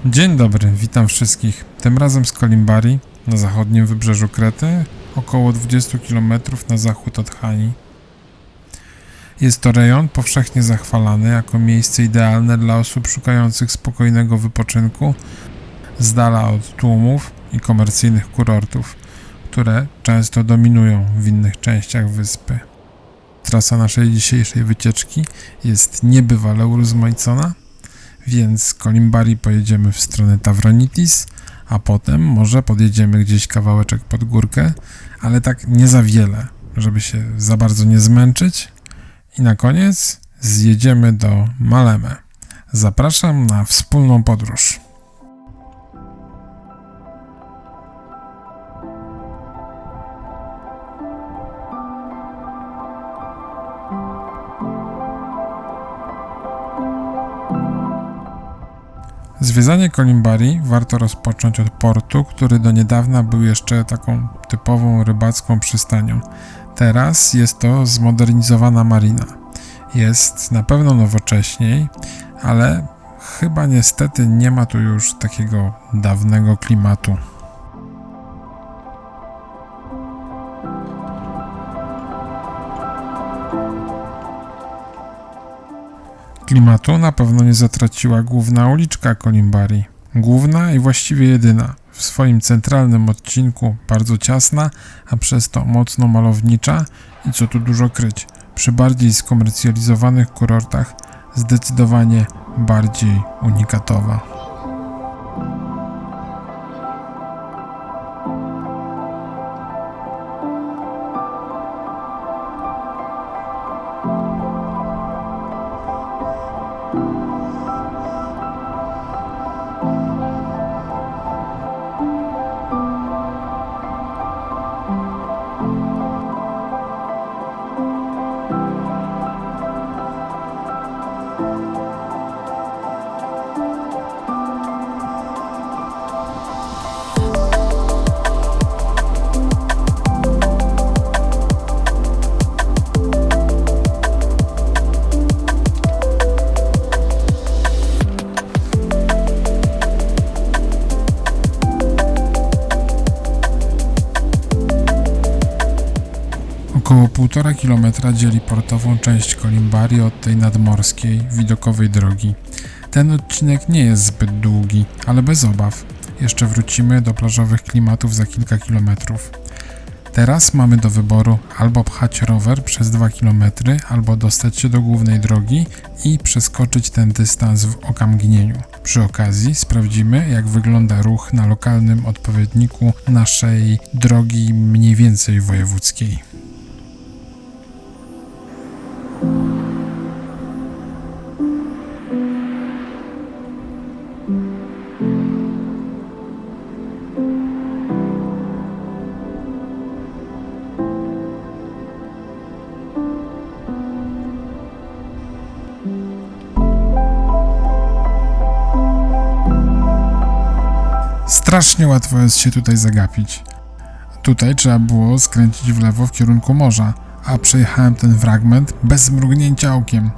Dzień dobry, witam wszystkich. Tym razem z Kolimbari, na zachodnim wybrzeżu Krety, około 20 km na zachód od Hani. Jest to rejon powszechnie zachwalany jako miejsce idealne dla osób szukających spokojnego wypoczynku, z dala od tłumów i komercyjnych kurortów, które często dominują w innych częściach wyspy. Trasa naszej dzisiejszej wycieczki jest niebywale urozmaicona, więc z Kolimbari pojedziemy w stronę Tavronitis, a potem może podjedziemy gdzieś kawałeczek pod górkę, ale tak nie za wiele, żeby się za bardzo nie zmęczyć. I na koniec zjedziemy do Maleme. Zapraszam na wspólną podróż. Zwiedzanie Kolimbari warto rozpocząć od portu, który do niedawna był jeszcze taką typową rybacką przystanią. Teraz jest to zmodernizowana marina. Jest na pewno nowocześniej, ale chyba niestety nie ma tu już takiego dawnego klimatu. Klimatu na pewno nie zatraciła główna uliczka Kolimbari. Główna i właściwie jedyna. W swoim centralnym odcinku bardzo ciasna, a przez to mocno malownicza i co tu dużo kryć, przy bardziej skomercjalizowanych kurortach zdecydowanie bardziej unikatowa. Około 1,5 kilometra dzieli portową część Kolimbari od tej nadmorskiej, widokowej drogi. Ten odcinek nie jest zbyt długi, ale bez obaw. Jeszcze wrócimy do plażowych klimatów za kilka kilometrów. Teraz mamy do wyboru albo pchać rower przez 2 km, albo dostać się do głównej drogi i przeskoczyć ten dystans w okamgnieniu. Przy okazji sprawdzimy, jak wygląda ruch na lokalnym odpowiedniku naszej drogi mniej więcej wojewódzkiej. Strasznie łatwo jest się tutaj zagapić. Tutaj trzeba było skręcić w lewo w kierunku morza, a przejechałem ten fragment bez mrugnięcia okiem.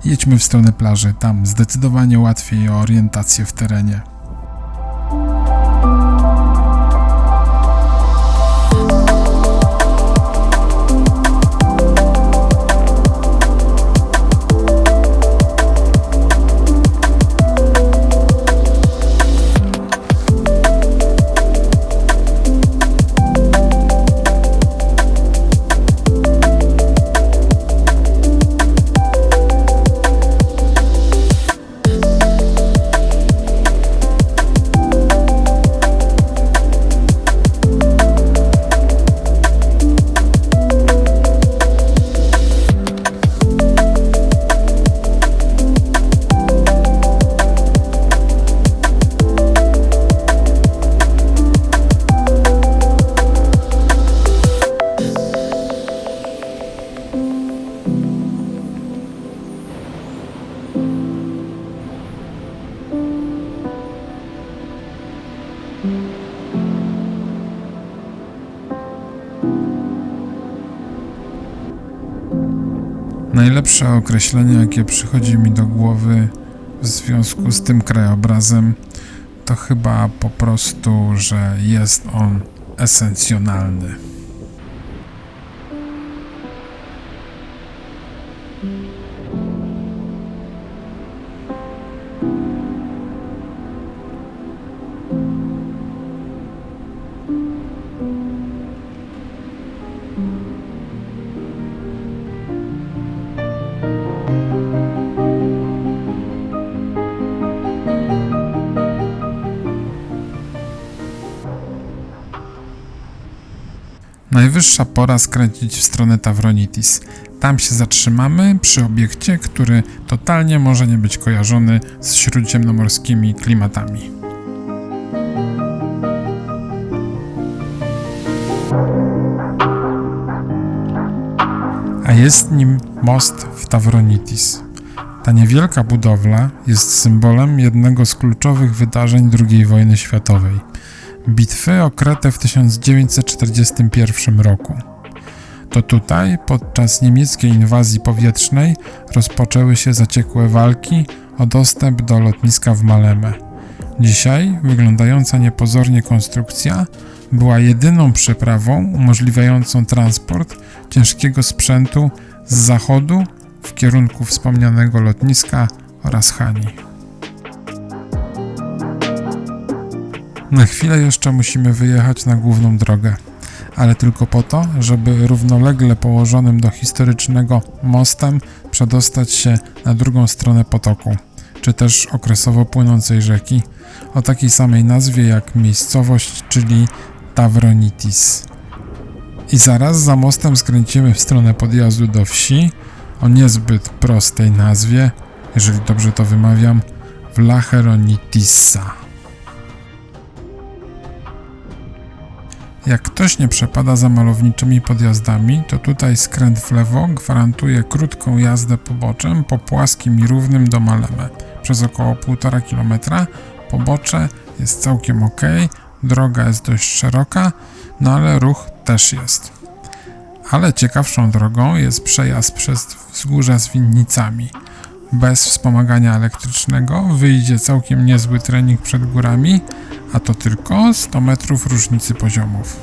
Jedźmy w stronę plaży, tam zdecydowanie łatwiej o orientację w terenie. Najlepsze określenie, jakie przychodzi mi do głowy, w związku z tym krajobrazem, to chyba po prostu, że jest on esencjonalny. Najwyższa pora skręcić w stronę Tavronitis. Tam się zatrzymamy przy obiekcie, który totalnie może nie być kojarzony z śródziemnomorskimi klimatami. A jest nim most w Tavronitis. Ta niewielka budowla jest symbolem jednego z kluczowych wydarzeń II wojny światowej. Bitwy o Kretę w 1941 roku. To tutaj, podczas niemieckiej inwazji powietrznej, rozpoczęły się zaciekłe walki o dostęp do lotniska w Maleme. Dzisiaj wyglądająca niepozornie konstrukcja była jedyną przeprawą umożliwiającą transport ciężkiego sprzętu z zachodu w kierunku wspomnianego lotniska oraz Hani. Na chwilę jeszcze musimy wyjechać na główną drogę, ale tylko po to, żeby równolegle położonym do historycznego mostem przedostać się na drugą stronę potoku, czy też okresowo płynącej rzeki, o takiej samej nazwie jak miejscowość, czyli Tavronitis. I zaraz za mostem skręcimy w stronę podjazdu do wsi o niezbyt prostej nazwie, jeżeli dobrze to wymawiam, Vlacheronitissa. Jak ktoś nie przepada za malowniczymi podjazdami, to tutaj skręt w lewo gwarantuje krótką jazdę poboczem po płaskim i równym do Maleme. Przez około 1,5 km pobocze jest całkiem ok, droga jest dość szeroka, no ale ruch też jest. Ale ciekawszą drogą jest przejazd przez wzgórza z winnicami. Bez wspomagania elektrycznego wyjdzie całkiem niezły trening przed górami, a to tylko 100 metrów różnicy poziomów.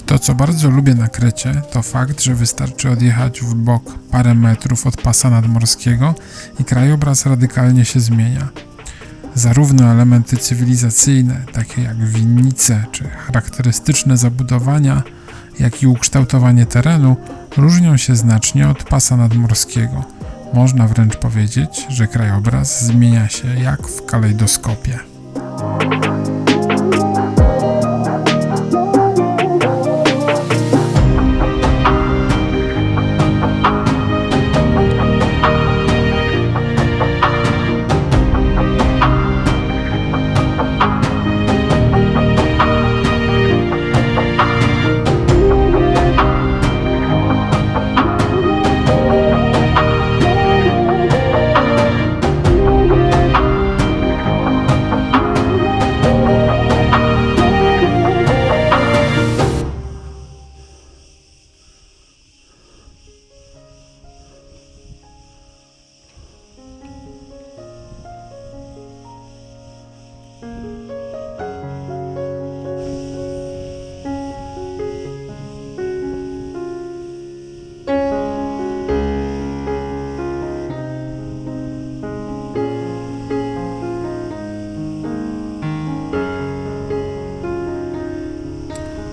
To, co bardzo lubię na Krecie, to fakt, że wystarczy odjechać w bok parę metrów od pasa nadmorskiego i krajobraz radykalnie się zmienia. Zarówno elementy cywilizacyjne, takie jak winnice czy charakterystyczne zabudowania, jak i ukształtowanie terenu różnią się znacznie od pasa nadmorskiego. Można wręcz powiedzieć, że krajobraz zmienia się jak w kalejdoskopie.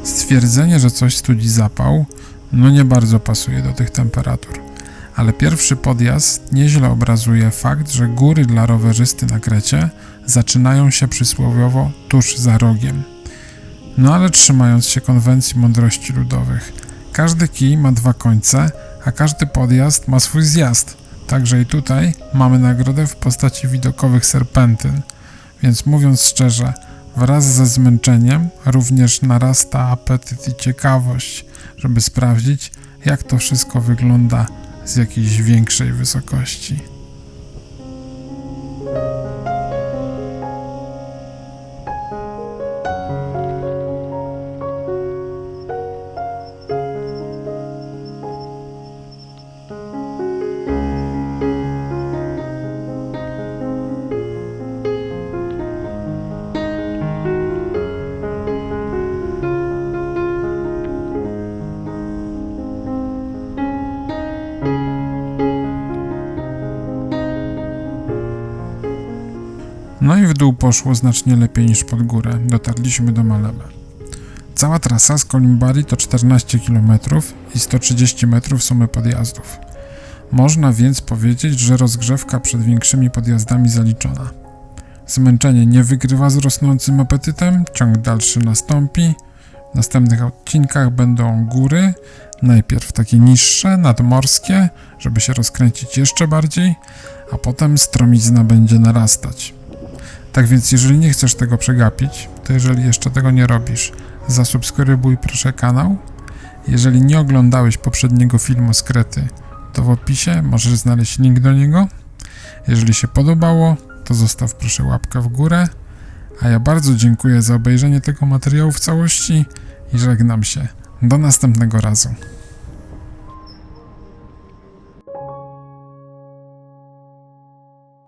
Stwierdzenie, że coś studzi zapał, no nie bardzo pasuje do tych temperatur. Ale pierwszy podjazd nieźle obrazuje fakt, że góry dla rowerzysty na Krecie zaczynają się przysłowiowo tuż za rogiem. No ale trzymając się konwencji mądrości ludowych. Każdy kij ma 2 końce, a każdy podjazd ma swój zjazd. Także i tutaj mamy nagrodę w postaci widokowych serpentyn. Więc mówiąc szczerze, wraz ze zmęczeniem również narasta apetyt i ciekawość, żeby sprawdzić, jak to wszystko wygląda z jakiejś większej wysokości. No i w dół poszło znacznie lepiej niż pod górę. Dotarliśmy do Maleme. Cała trasa z Kolimbari to 14 km i 130 metrów sumy podjazdów. Można więc powiedzieć, że rozgrzewka przed większymi podjazdami zaliczona. Zmęczenie nie wygrywa z rosnącym apetytem, ciąg dalszy nastąpi. W następnych odcinkach będą góry, najpierw takie niższe, nadmorskie, żeby się rozkręcić jeszcze bardziej, a potem stromizna będzie narastać. Tak więc jeżeli nie chcesz tego przegapić, to jeżeli jeszcze tego nie robisz, zasubskrybuj proszę kanał. Jeżeli nie oglądałeś poprzedniego filmu z Krety, to w opisie możesz znaleźć link do niego. Jeżeli się podobało, to zostaw proszę łapkę w górę, a ja bardzo dziękuję za obejrzenie tego materiału w całości i żegnam się. Do następnego razu.